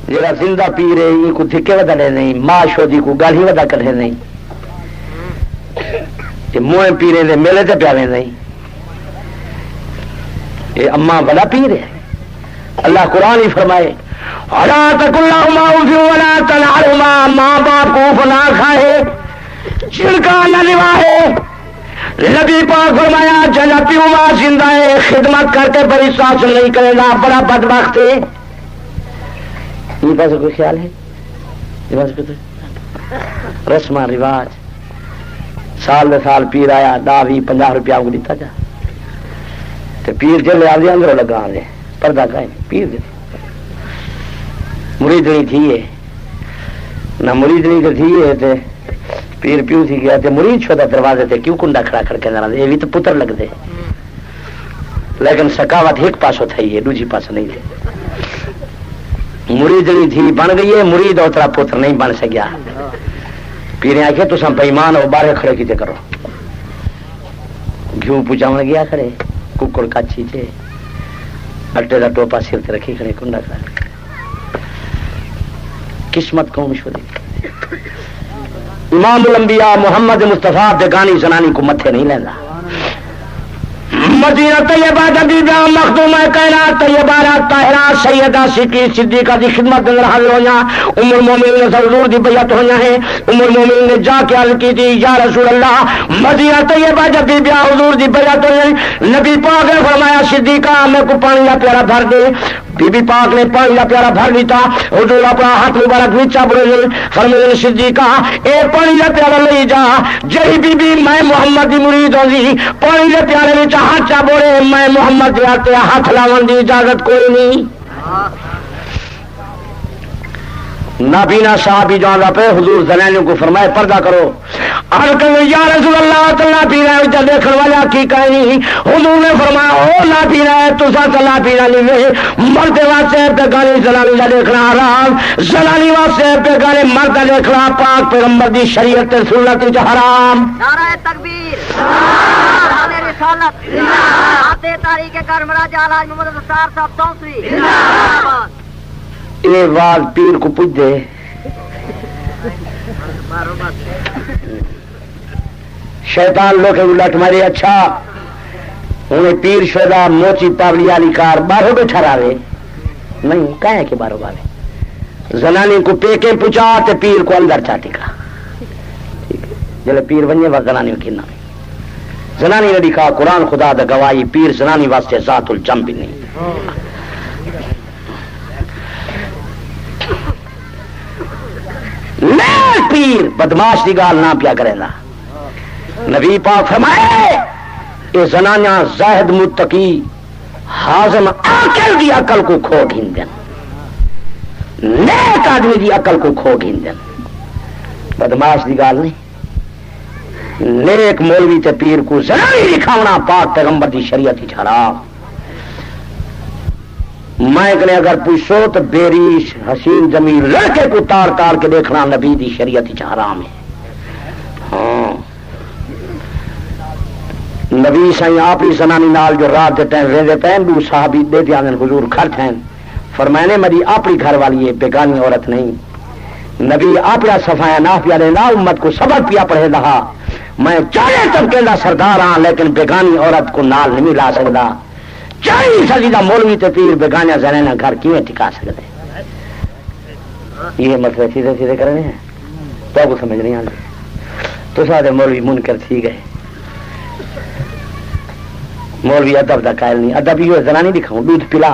جڑا زندہ پیر ہے یہ کو دھکے ودے نہیں، ماں شودی کو گل ہی ودا کرے نہیں، یہ موئے پیرے دے میلے تے پیاوے نہیں، یہ اما بڑا پیر ہے۔ اللہ قرآن ہی فرمائے وَلَا تَقُل لَّهُمَا أُفٍّ وَلَا تَنْهَرْهُمَا، ماں باپ کو فنا کھائے چھڑکا نہ نواہے۔ نبی پاک فرمایا جنتی ماں زندہ ہے خدمت کر کے بڑی ساس نہیں کرے گا بڑا بدبخت ہے۔ یہ بس کوئی خیال ہے؟ یہ بس کوئی رسم رواج، سال دے سال پیر آیا 10-20-50 روپیہ کو دیتا جا تے پیر چلے آدھے اندروں لگا دے پردہ کا پیر دے مرید نہیں تھی ہے نہ مرید نہیں تو تھی ہے تے پیر پیو تھی گیا تے مرید شدہ دروازے تے کیوں کنڈا کھڑا کر کے نہ یہ بھی تو پتر لگ دے، لیکن سکاوت ایک پاسوں تھی ہے دوسری پاسوں نہیں تھی۔ مرید نہیں تھی بن گئی ہے مرید اور ترا پتر نہیں بن سکیا۔ پیرے آخیا تو سم بےمان ہو باہر کھڑے کیتے کرو، گھیو پوچھاؤ گیا کھڑے ککڑ کاچی چے اٹے کا ٹوپا سر تے رکھی کھڑے کنڈا کھڑا۔ قسمت قوم شدی امام الانبیاء محمد مصطفیٰ بیگانی زنانی کو متھے نہیں لینا۔ مدینہ طیبہ جدیدہ مخدومہ کائنات طیبہ طاہرہ سیدہ صدیقہ دی خدمت اندر حاضر ہویا۔ ام المومنین نے حضور دی بیعت ہویا ہے۔ ام المومنین نے جا کے عرض کی تھی یا رسول اللہ مدینہ طیبہ جدیدہ حضور دی بیعت ہوئی، نبی پاک نے فرمایا صدیقہ میں کو پانی کا پیالہ بھر دے۔ بی بی پاک نے پانی کا پیالہ بھر لیتا، حضور اپنا ہاتھ مبارک نیچا بڑے فرمایا صدیقہ اے پانی کا پیالہ لے جا، جہی بی بی میں محمد دی مرید ہوندی پانی کے پیالے وچ ہاتھ چا بولے میں محمد دے ہاتھ ہاتھ لاون دی اجازت کوئی نہیں۔ نابینا صحابی جانا پہ حضور زنانیوں کو فرمائے پردہ کرو۔ یا رسول اللہ تلا پینا دیکھنے والا کی کہیں حضور نے فرمایا او نہ پینا ہے تو چلا پینا نہیں مرد واسطے پہ گالی زنانی کا دیکھنا حرام، زنانی واسطے پہ گالی مرد کا دیکھنا پاک پیغمبر دی شریعت سنت حرام۔ نعرہ تکبیر، نعرہ رسالت، آتے تاریخ کرمرا جالاج محمد مختار صاحب توسری۔ یہ واز پیر کو پوچھ دے شیطان لوگ لٹ مارے اچھا انہیں پیر شدہ موچی پاولی والی کار باہر بیٹھا رہے نہیں کہیں کہ باہر والے زنانی کو پیکے پوچھا تے پیر کو اندر چاٹی کا جلے پیر بننے وا زنانی کھینا زنانی نے لکھا قرآن خدا دا گواہی پیر زنانی واسطے ذات الجم بھی نہیں۔ پیر بدماش کی گال نہ پیا کرے نا نبی پاک فرمائے یہ زنانیاں زاہد متقی حازم عاقل دی عقل کو کھو گھندن، نیک آدمی دی عقل کو کھو گھندن، بدماش دی گال نہیں۔ نیک مولوی تے پیر کو زنانی دکھاونا پاک پیغمبر دی شریعت حرام۔ میں کہنے اگر پوچھو تو بیریش حسین جمیل لڑکے کو تار تار کے دیکھنا نبی دی شریعت حرام ہے۔ ہاں نبی سائیں آپ ہی زنانی نال جو رات دے ٹائم رہندے پین دو صحابی دے دیاں حضور گھر ٹھین فرمانے میری اپنی گھر والی ہے بیگانی عورت نہیں۔ نبی اپنا صفایا نہ پیا دینا امت کو سبق پیا پڑھے رہا میں چارے طبقے دا سردار ہاں لیکن بیگانی عورت کو نال نہیں ملا سکتا۔ 40 صدی دا مولوی تے پیر بیگانیاں زنانہ گھر کیویں ٹکا سکتے؟ یہ مسئلہ سیدھے سیدھے کرنے ہیں تو کو سمجھ نہیں آتے تو سارے مولوی منکر تھی گئے۔ مولوی ادب دا قائل نہیں، ادب یہ زنانی دکھاؤں دودھ پلا،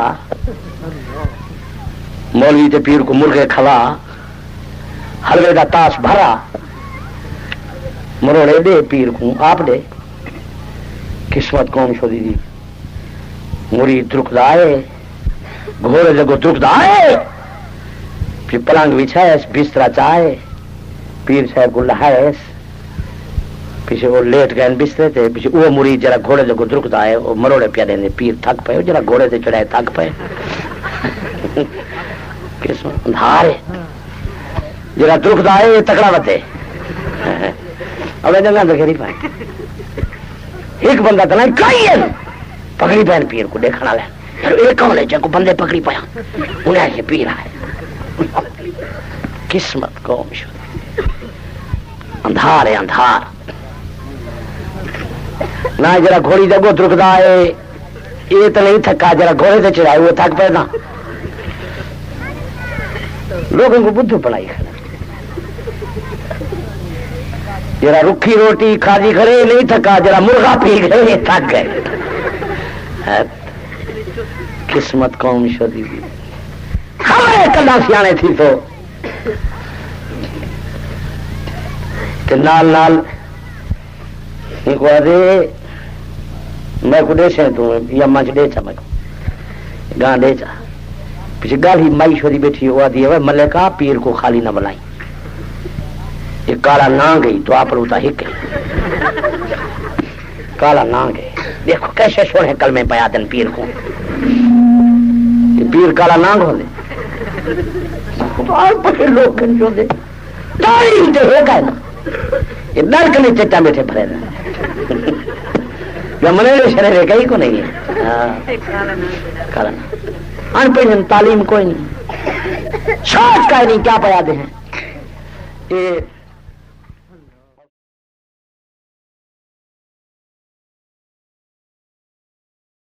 مولوی تے پیر کو مرغے کھوا، حلوے دا تاش بھرا، مروڑے دے پیر کو آپ دے۔ قسمت قوم شدی دی مرید درخت آئے گھوڑے جگہ درخت آئے پھر پلنگ بچھائے بسترا چاہے پیر صاحب کو لہائے پیچھے وہ لیٹ گئے بسترے تھے پیچھے وہ مرید جرا گھوڑے جگہ درخت آئے وہ مروڑے پیا دیں پیر تھک پے جرا گھوڑے سے چڑھائے تھک پے دھارے جرا درخت آئے تکڑا بتے اب جگہ اندر گھری پائے ایک بندہ تو نہیں کئی پکڑی پہن پیر کو دیکھنا لے ایک کون لے کو بندے پکڑی پایا انہیں ایسے پیر آئے قسمت قوم شد اندھار ہے اندھار نہ جرا گھوڑی دے گوت رکدا ہے یہ تو نہیں تھکا جرا گھوڑے سے چڑھائے وہ تھک پہ نا لوگوں کو بدھو پڑھائی کھڑا جرا رکھی روٹی کھادی کھڑے نہیں تھکا جرا مرغا پی گئے تھک گئے قسمت قوم شدی ہمارے کلا سیانے تھی تو نال نال کو دے میں کو دے سے تو یا منچ دے چا میں کو گاں دے چا پیچھے گل ہی مائی شوری بیٹھی ہوا دی ہے ملکہ پیر کو خالی نہ بلائی یہ کالا نہ گئی تو آپ روتا ہی گئی کالا نہ گئے دیکھو کیسے سونے کلمے پیا دن پیر کو پیر کالا نہ گو دے تو آپ پکے لوگ کن جو دے تاریخ دے ہے گا نا یہ نرک نہیں چٹا بیٹھے بھرے جو منے شرے کہیں کو نہیں ہے کالا نہ ان پہ تعلیم کوئی نہیں سوچ کا نہیں کیا پیا دے ہیں یہ